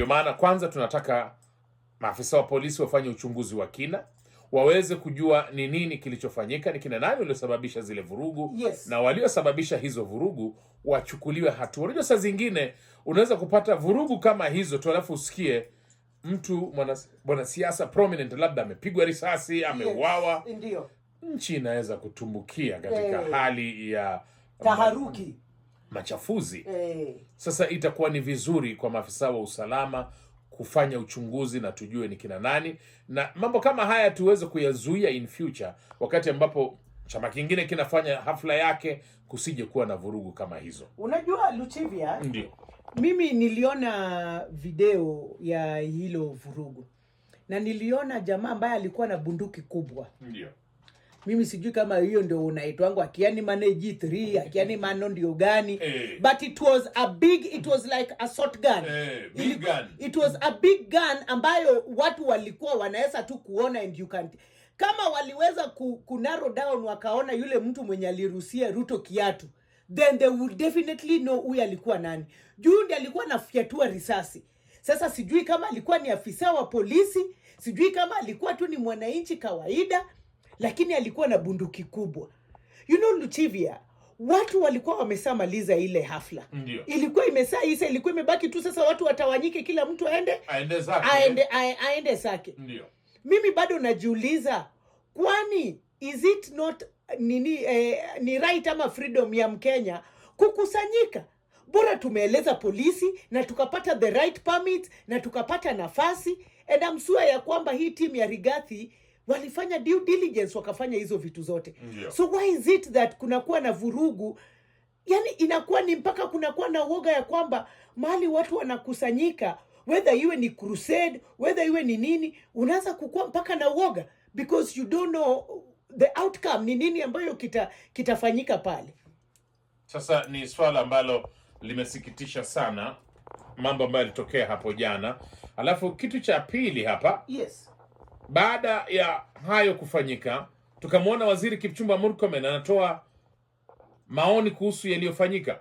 Ndio maana kwanza tunataka maafisa wa polisi wafanye uchunguzi wa kina, waweze kujua ni nini kilichofanyika, ni kina nani waliosababisha zile vurugu, na waliosababisha hizo vurugu wachukuliwe hatua. Unajua saa zingine unaweza kupata vurugu kama hizo tu, alafu usikie mtu mwanasiasa prominent labda amepigwa risasi, ameuawa. Ndio. Nchi inaweza kutumbukia katika hali ya taharuki, machafuzi. Sasa itakuwa ni vizuri kwa maafisa wa usalama kufanya uchunguzi na tujue ni kina nani, na mambo kama haya tuweze kuyazuia in future, wakati ambapo chama kingine kinafanya hafla yake, kusije kuwa na vurugu kama hizo. Unajua Luchivia, ndio mimi niliona video ya hilo vurugu na niliona jamaa ambaye alikuwa na bunduki kubwa. Ndio. Mimi sijui kama hiyo ndio unaitwangwa akiani manage 3 akiani mano ndio gani, but it was like assault gun. Big gun. It was a big gun ambayo watu walikuwa wanaweza tu kuona, and you can't, kama waliweza ku narrow down wakaona yule mtu mwenye aliruhusia Ruto kiatu, then they would definitely know huyu alikuwa nani. Juu ndiye alikuwa anafiatua risasi. Sasa sijui kama alikuwa ni afisa wa polisi, sijui kama alikuwa tu ni mwananchi kawaida, lakini alikuwa na bunduki kubwa. You know Luchivia, watu walikuwa wameshamaliza ile hafla. Ndiyo. Ilikuwa imesaisha, ilikuwa imebaki tu sasa watu watawanyike, kila mtu aende zake. Ndiyo. Mimi bado najiuliza, kwani is it not ni right ama freedom ya Mkenya kukusanyika? Bora tumeeleza polisi na tukapata the right permit na tukapata nafasi, and I'm sure ya kwamba hii team ya Rigathi walifanya due diligence, wakafanya hizo vitu zote. Yeah. So why is it that kunakuwa na vurugu? Yani inakuwa ni mpaka kunakuwa na uoga ya kwamba mahali watu wanakusanyika, whether iwe ni crusade, whether iwe ni nini, unaanza kukua mpaka na uoga because you don't know the outcome ni nini ambayo kitafanyika pale. Sasa ni swala ambalo limesikitisha sana, mambo ambayo yalitokea hapo jana. Alafu kitu cha pili hapa, baada ya hayo kufanyika, tukamwona Waziri Kipchumba Murkomen anatoa maoni kuhusu yaliyofanyika.